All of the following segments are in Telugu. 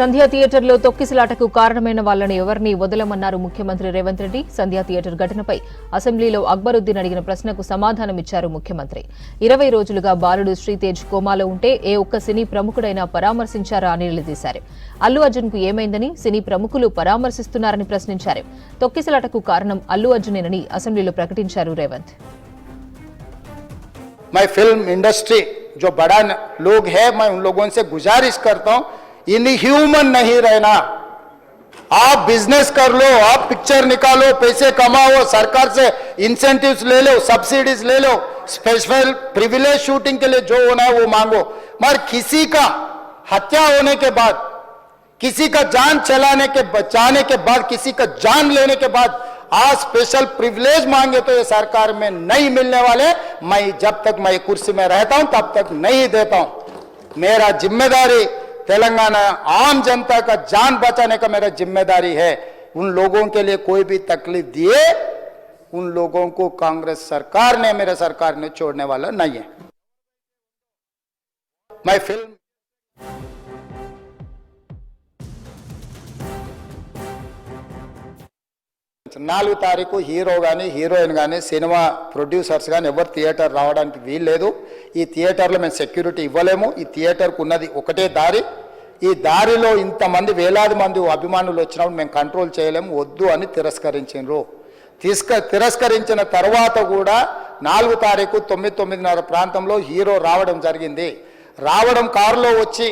సంధ్యా థియేటర్లో తొక్కిసలాటకు కారణమైన వాళ్లను ఎవరిని వదలమన్నారు ముఖ్యమంత్రి రేవంత్ రెడ్డి. సంధ్యా థియేటర్ ఘటనపై అసెంబ్లీలో అక్బరుద్దీన్ అడిగిన ప్రశ్నకు సమాధానమిచ్చారు ముఖ్యమంత్రి. 20 రోజులుగా బాలుడు శ్రీతేజ్ కోమాలో ఉంటే ఏ ఒక్క సినీ ప్రముఖుడైనా పరామర్శించారా అని నిలదీశారు. అల్లు అర్జున్ కు ఏమైందని సినీ ప్రముఖులు పరామర్శిస్తున్నారని ప్రశ్నించారు. తొక్కిసలాటకు కారణం అల్లు అర్జునేనని అసెంబ్లీలో ప్రకటించారు రేవంత్. मैं फिल्म इंडस्ट्री जो बड़ा लोग है, मैं उन लोगों से गुजारिश करता हूं, इनह्यूमन नहीं रहना। आप बिजनेस कर लो, आप पिक्चर निकालो, पैसे कमाओ, सरकार से इंसेंटिव्स ले लो, सब्सिडीज ले लो, स्पेशल प्रिविलेज शूटिंग के लिए जो होना है वो मांगो। मगर किसी का हत्या होने के बाद, किसी का जान चलाने के बचाने के बाद, किसी का जान लेने के बाद आज स्पेशल प्रिविलेज मांगे तो ये सरकार में नहीं मिलने वाले। मैं जब तक मैं कुर्सी में रहता हूं तब तक नहीं देता हूं। मेरा जिम्मेदारी तेलंगाना आम जनता का जान बचाने का मेरा जिम्मेदारी है। उन लोगों के लिए कोई भी तकलीफ दिए, उन लोगों को कांग्रेस सरकार ने, मेरे सरकार ने छोड़ने वाला नहीं है। मैं फिल्म 4 తారీఖు హీరో కానీ హీరోయిన్ కానీ సినిమా ప్రొడ్యూసర్స్ కానీ ఎవరు థియేటర్ రావడానికి వీల్లేదు. ఈ థియేటర్లో మేము సెక్యూరిటీ ఇవ్వలేము. ఈ థియేటర్కు ఉన్నది ఒకటే దారి. ఈ దారిలో ఇంతమంది వేలాది మంది అభిమానులు వచ్చినప్పుడు మేము కంట్రోల్ చేయలేము, వద్దు అని తిరస్కరించారు. తిరస్కరించిన తర్వాత కూడా 4 తారీఖు 9:30 ప్రాంతంలో హీరో రావడం జరిగింది. రావడం కారులో వచ్చి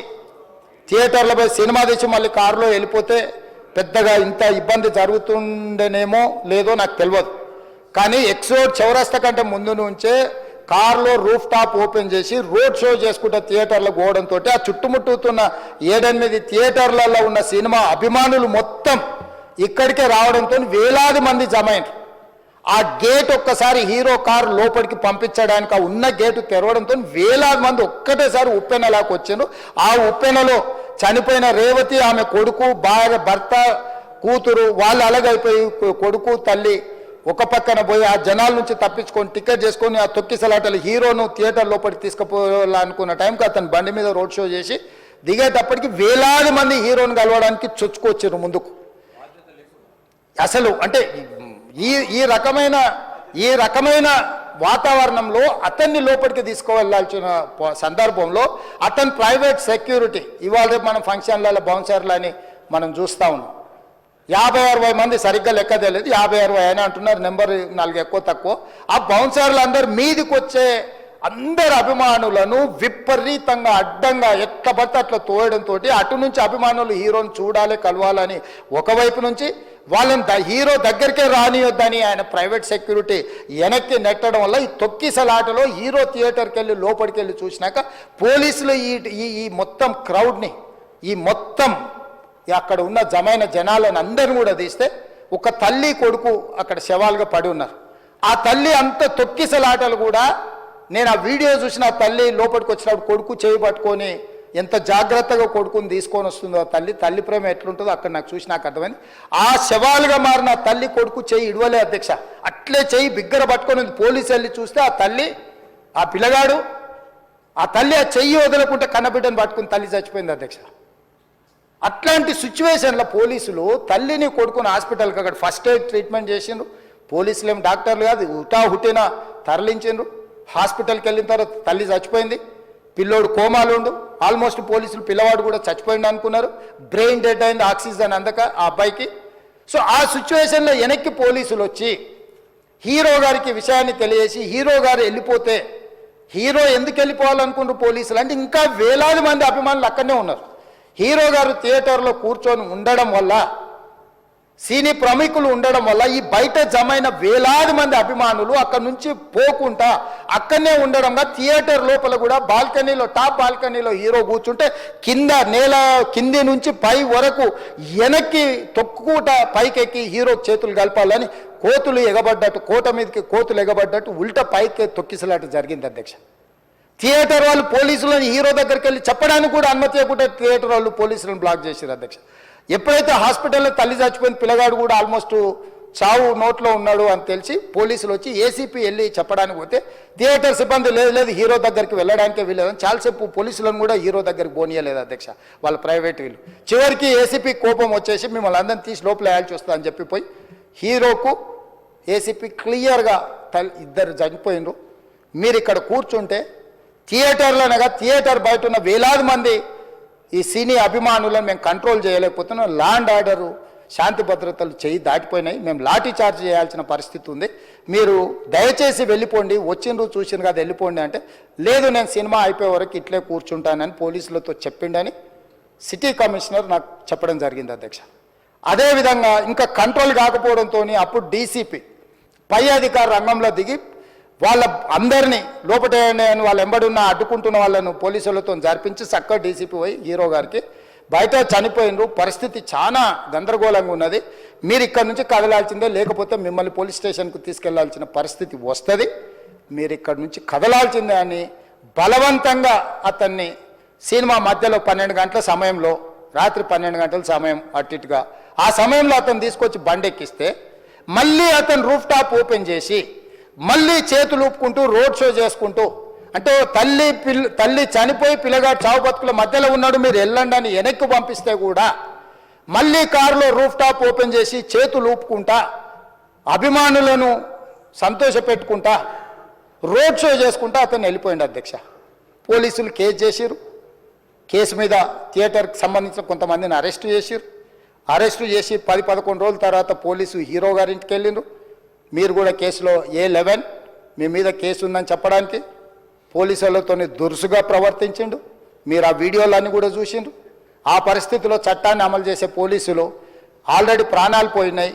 థియేటర్లో పోయి సినిమా తెచ్చి మళ్ళీ కారులో వెళ్ళిపోతే పెద్దగా ఇంత ఇబ్బంది జరుగుతుండేనేమో లేదో నాకు తెలియదు. కానీ ఎక్స్రోడ్ చౌరస్తా కంటే ముందు నుంచే కార్లో రూఫ్ టాప్ ఓపెన్ చేసి రోడ్ షో చేసుకుంటే థియేటర్లకు పోవడంతో ఆ చుట్టుముట్టుతున్న 7-8 థియేటర్లలో ఉన్న సినిమా అభిమానులు మొత్తం ఇక్కడికే రావడంతో వేలాది మంది జమైండ్రు. ఆ గేట్ ఒక్కసారి హీరో కారు లోపలికి పంపించడానికి ఆ ఉన్న గేటు తెరవడంతో వేలాది మంది ఒక్కటేసారి ఉప్పెనలాకు వచ్చారు. ఆ ఉప్పెనలో చనిపోయిన రేవతి, ఆమె కొడుకు, భార్య, భర్త, కూతురు వాళ్ళు అలాగైపోయి కొడుకు తల్లి ఒక పక్కన పోయి ఆ జనాల నుంచి తప్పించుకొని టికెట్ చేసుకొని ఆ తొక్కిసలాటలు హీరోను థియేటర్ లోపలికి తీసుకుపోవాలనుకున్న టైంకి అతను బండి మీద రోడ్ షో చేసి దిగేటప్పటికి వేలాది మంది హీరోని కలవడానికి చొచ్చుకొచ్చారు ముందుకు. అసలు అంటే ఈ రకమైన వాతావరణంలో అతన్ని లోపలికి తీసుకువెళ్ళాల్సిన సందర్భంలో అతను ప్రైవేట్ సెక్యూరిటీ, ఇవాళ రేపు మనం ఫంక్షన్లలో బౌన్సర్లు అని మనం చూస్తూ ఉన్నాం. 50-60 మంది సరిగ్గా లెక్క తెలియదు, 50-60 అని అంటున్నారు, నెంబర్ 4 ఎక్కువ తక్కువ. ఆ బౌన్సర్లు అందరు మీదికి వచ్చే అందరు అభిమానులను విపరీతంగా అడ్డంగా ఎట్లా పడితే అట్లా తోయడంతో అటు నుంచి అభిమానులు హీరోని చూడాలి, కలవాలని ఒకవైపు నుంచి వాళ్ళని హీరో దగ్గరికే రానియొద్దని ఆయన ప్రైవేట్ సెక్యూరిటీ వెనక్కి నెట్టడం వల్ల ఈ తొక్కిసలాటలో హీరో థియేటర్కి వెళ్ళి లోపలికి వెళ్ళి చూసినాక పోలీసులు ఈ మొత్తం క్రౌడ్ని, ఈ మొత్తం అక్కడ ఉన్న జమైన జనాలను అందరిని కూడా తీస్తే ఒక తల్లి కొడుకు అక్కడ శవాలుగా పడి ఉన్నారు. ఆ తల్లి అంత తొక్కిసలాటలు కూడా నేను ఆ వీడియో చూసిన ఆ తల్లి లోపలికి వచ్చినప్పుడు కొడుకు చేయి పట్టుకొని ఎంత జాగ్రత్తగా కొడుకుని తీసుకొని వస్తుందో తల్లి ప్రేమ ఎట్లుంటుందో అక్కడ నాకు చూసి నాకు అర్థమైంది. ఆ శవాలుగా మారిన తల్లి కొడుకు చెయ్యి ఇడవలే అధ్యక్ష, అట్లే చెయ్యి బిగ్గర పట్టుకొని పోలీసు వెళ్ళి చూస్తే ఆ తల్లి, ఆ పిల్లగాడు, ఆ తల్లి ఆ చెయ్యి వదలకుంటే కన్నబిడ్డను పట్టుకుని తల్లి చచ్చిపోయింది అధ్యక్ష. అట్లాంటి సిచ్యువేషన్లో పోలీసులు తల్లిని కొడుకుని హాస్పిటల్కి అక్కడ ఫస్ట్ ఎయిడ్ ట్రీట్మెంట్ చేసిండ్రు. పోలీసులు ఏం డాక్టర్లు కాదు, హుటాహుటిన తరలించిండ్రు. హాస్పిటల్కి వెళ్ళిన తర్వాత తల్లి చచ్చిపోయింది, పిల్లోడు కోమాలు ఉండు, ఆల్మోస్ట్ పోలీసులు పిల్లవాడు కూడా చచ్చిపోయింది అనుకున్నారు. బ్రెయిన్ డెడ్ అయింది, ఆక్సిజన్ అందక ఆ అబ్బాయికి. సో ఆ సిచ్యువేషన్లో వెనక్కి పోలీసులు వచ్చి హీరో గారికి విషయాన్ని తెలియజేసి హీరో గారు వెళ్ళిపోతే, హీరో ఎందుకు వెళ్ళిపోవాలనుకుంటారు పోలీసులు అంటే ఇంకా వేలాది మంది అభిమానులు అక్కడనే ఉన్నారు. హీరో గారు థియేటర్లో కూర్చొని ఉండడం వల్ల, సినీ ప్రముఖులు ఉండడం వల్ల ఈ బయట జమైన వేలాది మంది అభిమానులు అక్కడ నుంచి పోకుండా అక్కడనే ఉండడంగా థియేటర్ లోపల కూడా బాల్కనీలో, టాప్ బాల్కనీలో హీరో కూర్చుంటే కింద నేల కింది నుంచి పై వరకు వెనక్కి తొక్కుట పైకెక్కి హీరో చేతులు కలపాలని కోతులు ఎగబడ్డట్టు, కోట మీదకి కోతులు ఎగబడ్డట్టు ఉల్టా పైకి తొక్కిసలాట జరిగింది అధ్యక్ష. థియేటర్ వాళ్ళు పోలీసులను హీరో దగ్గరికి వెళ్ళి చెప్పడానికి కూడా అనుమతి ఇవ్వకుండా థియేటర్ వాళ్ళు పోలీసులను బ్లాక్ చేశారు అధ్యక్ష. ఎప్పుడైతే హాస్పిటల్లో తల్లి చచ్చిపోయిన పిల్లగాడు కూడా ఆల్మోస్ట్ చావు నోట్లో ఉన్నాడు అని తెలిసి పోలీసులు వచ్చి ఏసీపీ వెళ్ళి చెప్పడానికి పోతే థియేటర్ సిబ్బంది లేదు హీరో దగ్గరికి వెళ్ళడానికే వీలేదని చాలాసేపు పోలీసులను కూడా హీరో దగ్గరికి పోనీయలేదు అధ్యక్ష, వాళ్ళ ప్రైవేట్ వీళ్ళు. చివరికి ఏసీపీ కోపం వచ్చేసి మిమ్మల్ని అందరిని తీసి లోపల వేయాల్సి వస్తా అని చెప్పిపోయి హీరోకు ఏసీపీ క్లియర్గా ఇద్దరు చనిపోయినరు. మీరు ఇక్కడ కూర్చుంటే థియేటర్లోనగా థియేటర్ బయట ఉన్న వేలాది మంది ఈ సినీ అభిమానులను మేము కంట్రోల్ చేయలేకపోతున్నాం. ల్యాండ్ ఆర్డరు శాంతి భద్రతలు చేయి దాటిపోయినాయి, మేము లాఠీ చార్జ్ చేయాల్సిన పరిస్థితి ఉంది, మీరు దయచేసి వెళ్ళిపోండి, వచ్చిండ్రు చూసిన కదా వెళ్ళిపోండి అంటే లేదు నేను సినిమా అయిపోయే వరకు ఇట్లే కూర్చుంటానని పోలీసులతో చెప్పిండని సిటీ కమిషనర్ నాకు చెప్పడం జరిగింది అధ్యక్ష. అదేవిధంగా ఇంకా కంట్రోల్ కాకపోవడంతో అప్పుడు డీసీపీ పై అధికారి రంగంలో దిగి వాళ్ళ అందరినీ లోపట వాళ్ళు ఎంబడున్న అడ్డుకుంటున్న వాళ్ళను పోలీసులతో జరిపించి చక్కగా డీసీపీ పోయి హీరో గారికి బయట చనిపోయినరు, పరిస్థితి చాలా గందరగోళంగా ఉన్నది, మీరు ఇక్కడ నుంచి కదలాల్సిందే, లేకపోతే మిమ్మల్ని పోలీస్ స్టేషన్కు తీసుకెళ్లాల్సిన పరిస్థితి వస్తుంది, మీరు ఇక్కడ నుంచి కదలాల్సిందే అని బలవంతంగా అతన్ని సినిమా మధ్యలో 12 గంటల సమయంలో, రాత్రి 12 గంటల సమయం అట్టిగా ఆ సమయంలో అతను తీసుకొచ్చి బండెక్కిస్తే మళ్ళీ అతను రూఫ్ టాప్ ఓపెన్ చేసి మళ్ళీ చేతులు ఊపుకుంటూ రోడ్ షో చేసుకుంటూ అంటే తల్లి చనిపోయి పిల్లగాడు చావు బతుకుల మధ్యలో ఉన్నాడు మీరు వెళ్ళండి అని వెనక్కి పంపిస్తే కూడా మళ్ళీ కారులో రూఫ్ టాప్ ఓపెన్ చేసి చేతులు ఊపుకుంటా అభిమానులను సంతోషపెట్టుకుంటా రోడ్ షో చేసుకుంటా అతను వెళ్ళిపోయింది అధ్యక్ష. పోలీసులు కేసు చేసిరు, కేసు మీద థియేటర్కి సంబంధించిన కొంతమందిని అరెస్టు చేసిరు, అరెస్టు చేసి 10-11 రోజుల తర్వాత పోలీసు హీరో గారింటికి వెళ్ళిండ్రు. మీరు కూడా కేసులో A11 మీ మీద కేసు ఉందని చెప్పడానికి పోలీసులతో దురుసుగా ప్రవర్తించిండు, మీరు ఆ వీడియోలన్నీ కూడా చూసిండ్రు. ఆ పరిస్థితిలో చట్టాన్ని అమలు చేసే పోలీసులు ఆల్రెడీ ప్రాణాలు పోయినాయి,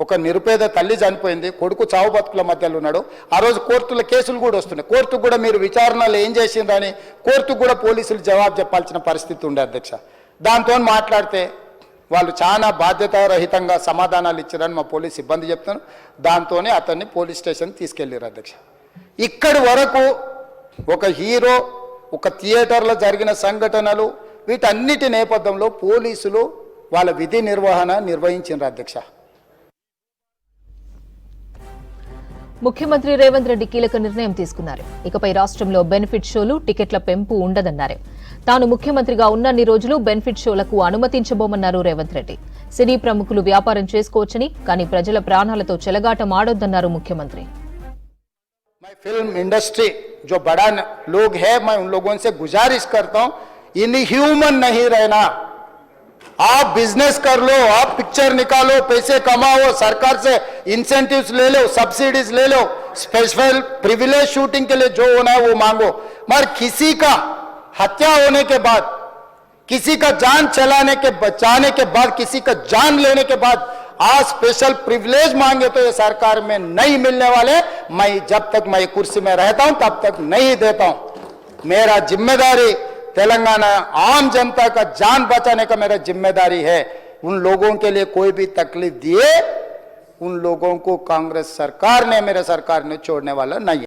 ఒక నిరుపేద తల్లి చనిపోయింది, కొడుకు చావు బతుకుల మధ్యలో ఉన్నాడు, ఆ రోజు కోర్టులో కేసులు కూడా వస్తున్నాయి, కోర్టుకు కూడా మీరు విచారణలు ఏం చేసిండ్రని కోర్టుకు కూడా పోలీసులు జవాబు చెప్పాల్సిన పరిస్థితి ఉండే అధ్యక్ష. దాంతో మాట్లాడితే వాళ్ళు చాలా బాధ్యతారహితంగా సమాధానాలు ఇచ్చారని మా పోలీస్ సిబ్బంది చెప్తాను. దాంతోనే అతన్ని పోలీస్ స్టేషన్ తీసుకెళ్ళారు అధ్యక్ష. ఇక్కడి వరకు ఒక హీరో, ఒక థియేటర్లో జరిగిన సంఘటనలు, వీటన్నిటి నేపథ్యంలో పోలీసులు వాళ్ళ విధి నిర్వహణ నిర్వహించారు అధ్యక్ష. ముఖ్యమంత్రి రేవంత్ రెడ్డి కీలక నిర్ణయం తీసుకున్నారు. ఇకపై రాష్ట్రంలో బెనిఫిట్ షోలు, టికెట్ల పెంపు ఉండదన్నారు. తాను ముఖ్యమంత్రిగా ఉన్నన్ని రోజులు బెనిఫిట్ షోలకు అనుమతించబోమన్నారు రేవంత్ రెడ్డి. సినీ ప్రముఖులు వ్యాపారం చేసుకోవచ్చని, కానీ ప్రజల ప్రాణాలతో చెలగాటం ఆడొద్దన్నారు ముఖ్యమంత్రి. मैं फिल्म इंडस्ट्री जो बड़ा लोग है, मैं उन लोगों से गुजारिश करता हूं, इनह्यूमन नहीं रहना, आप बिजनेस कर लो, आप पिक्चर निकालो, पैसे कमाओ, सरकार से इंसेंटिव्स ले लो, सब्सिडीज ले लो, स्पेशल प्रिविलेज शूटिंग के लिए जो होना है वो मांगो, मगर किसी का हत्या होने के बाद, किसी का जान चलाने के बचाने के बाद, किसी का जान लेने के बाद आज स्पेशल प्रिविलेज मांगे तो ये सरकार में नहीं मिलने वाले, मैं जब तक मैं कुर्सी में रहता हूं तब तक नहीं देता हूं. मेरा जिम्मेदारी तेलंगाना आम जनता का जान बचाने का मेरा जिम्मेदारी है. उन लोगों के लिए कोई भी तकलीफ दिए, उन लोगों को कांग्रेस सरकार ने, मेरे सरकार ने छोड़ने वाला नहीं है.